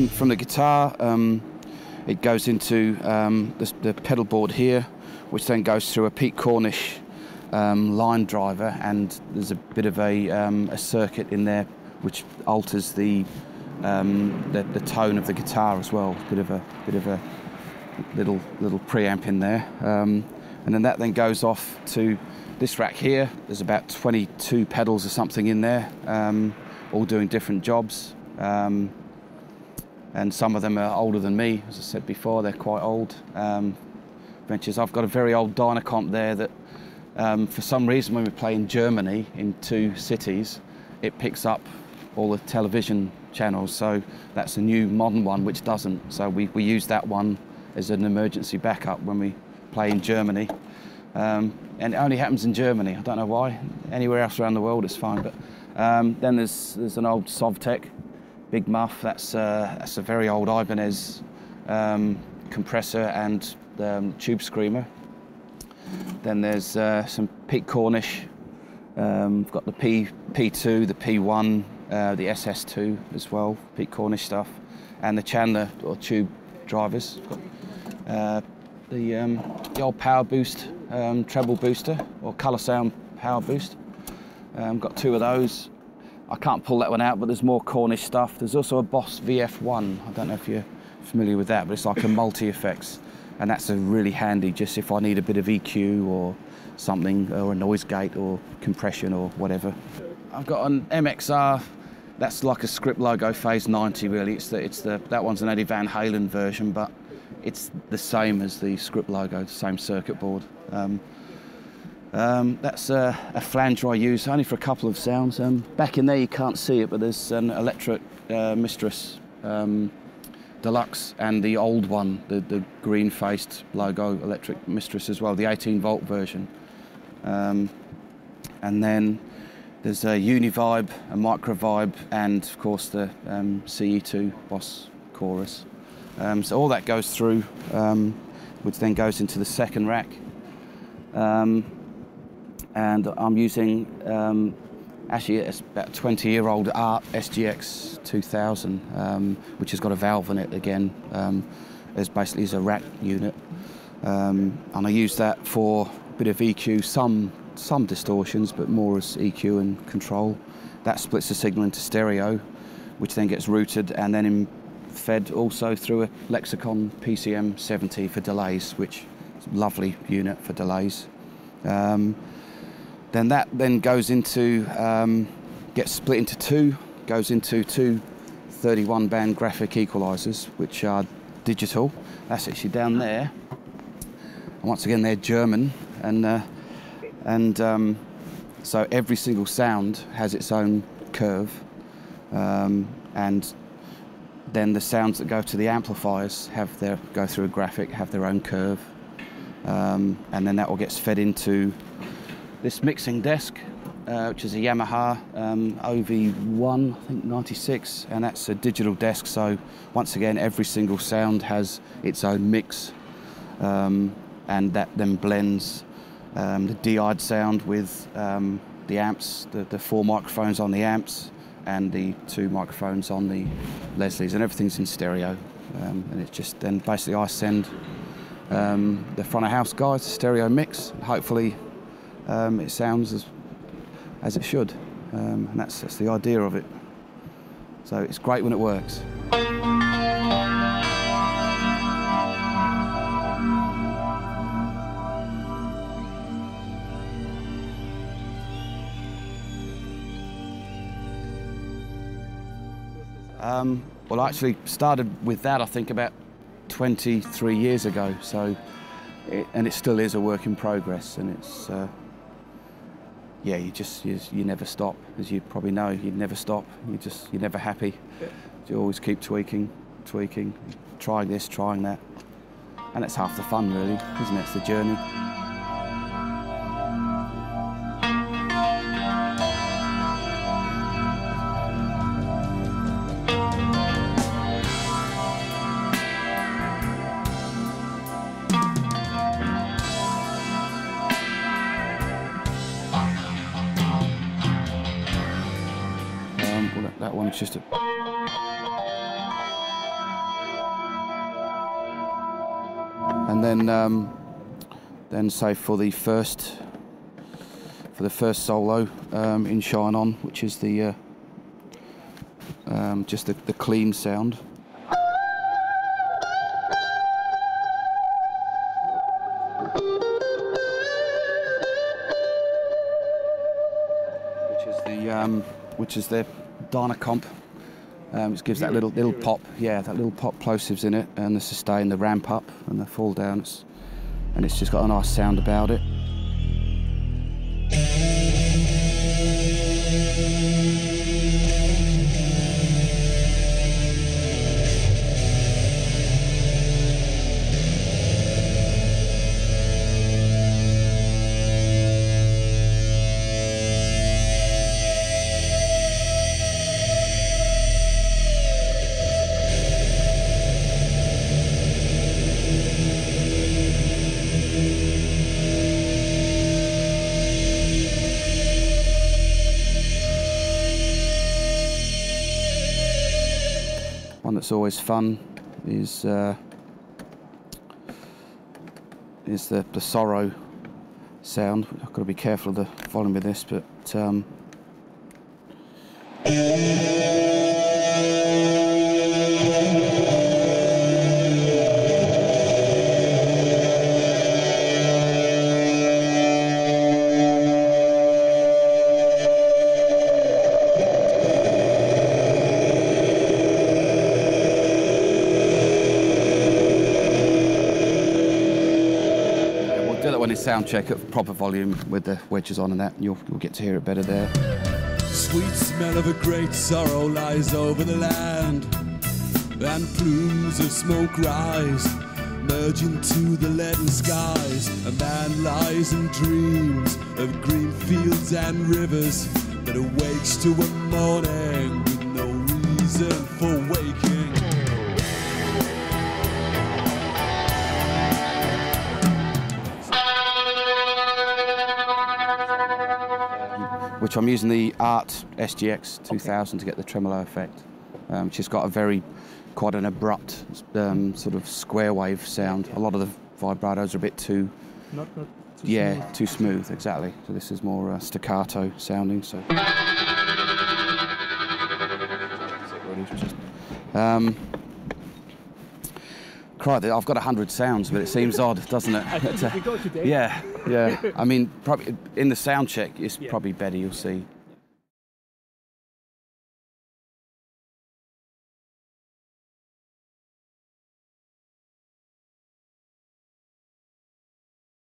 from the guitar, it goes into the pedal board here, which then goes through a Pete Cornish line driver, and there's a bit of a circuit in there which alters the tone of the guitar as well. Bit of a little preamp in there, and then that then goes off to this rack here. There's about 22 pedals or something in there, all doing different jobs, and some of them are older than me. As I said before, they're quite old ventures. I've got a very old Dynacomp there that for some reason when we play in Germany in 2 cities, it picks up all the television channels, so that's a new modern one which doesn't. So we use that one as an emergency backup when we play in Germany. And it only happens in Germany. I don't know why. Anywhere else around the world it's fine. But then there's an old Sovtek, big muff. That's a very old Ibanez compressor and tube screamer. Then there's some Pete Cornish. We've got the P2, the P1, the SS2 as well, Pete Cornish stuff, and the Chandler or tube drivers. The old Power Boost treble booster, or Colour Sound Power Boost. Got 2 of those. I can't pull that one out, but there's more Cornish stuff. There's also a Boss VF1. I don't know if you're familiar with that, but it's like a multi-effects, and that's a really handy just if I need a bit of EQ or something, or a noise gate or compression or whatever. I've got an MXR. That's like a script logo Phase 90 really. That one's an Eddie Van Halen version, but it's the same as the script logo, the same circuit board. That's a flanger I use only for a couple of sounds. Back in there you can't see it, but there's an electric Mistress Deluxe, and the old one, the green-faced logo electric Mistress as well, the 18-volt version. And then there's a Univibe, a Microvibe, and of course the CE2 Boss Chorus. So all that goes through, which then goes into the second rack. And I'm using actually it's about a 20-year-old Art SGX 2000, which has got a valve in it again, as basically as a rack unit. And I use that for a bit of EQ, some distortions, but more as EQ and control. That splits the signal into stereo, which then gets routed and then fed also through a Lexicon PCM 70 for delays, which is a lovely unit for delays. Then that then goes into, gets split into 2, goes into 2 31-band graphic equalizers, which are digital. That's actually down there. And once again, they're German, and so every single sound has its own curve, and then the sounds that go to the amplifiers go through a graphic, have their own curve, and then that all gets fed into this mixing desk, which is a Yamaha OV1, I think 96, and that's a digital desk. So once again, every single sound has its own mix, and that then blends the DI'd sound with the amps, the 4 microphones on the amps, and the 2 microphones on the Leslies, and everything's in stereo. And it's just then basically I send the front of house guys a stereo mix. Hopefully it sounds as it should, and that's the idea of it. So it's great when it works. Well, I actually started with that, I think, about 23 years ago. So, and it still is a work in progress, and it's yeah, you never stop, as you probably know. You never stop. You're never happy. Yeah. You always keep tweaking, trying this, trying that, and it's half the fun, really, isn't it? It's the journey. That one's just a... and then say for the first solo in Shine On, which is the just the clean sound. Which is the Dyna comp, which gives that little pop, yeah, that little pop plosives in it, and the sustain, the ramp up, and the fall down, and it's just got a nice sound about it. One that's always fun is the sorrow sound. I've got to be careful of the volume of this, but sound check at proper volume with the wedges on and that, and you'll get to hear it better there. Sweet smell of a great sorrow lies over the land, and plumes of smoke rise, merge into the leaden skies. A man lies and dreams of green fields and rivers, but awakes to a morning with no reason for waking. Which I'm using the Art SGX 2000 to get the tremolo effect, which has got quite an abrupt sort of square wave sound. A lot of the vibratos are a bit too, not too smooth. Too smooth, exactly. So this is more staccato sounding. So. Crikey, I've got 100 sounds, but it seems odd, doesn't it? I think it's difficult today. Yeah. I mean, probably in the sound check, it's probably better. You'll see.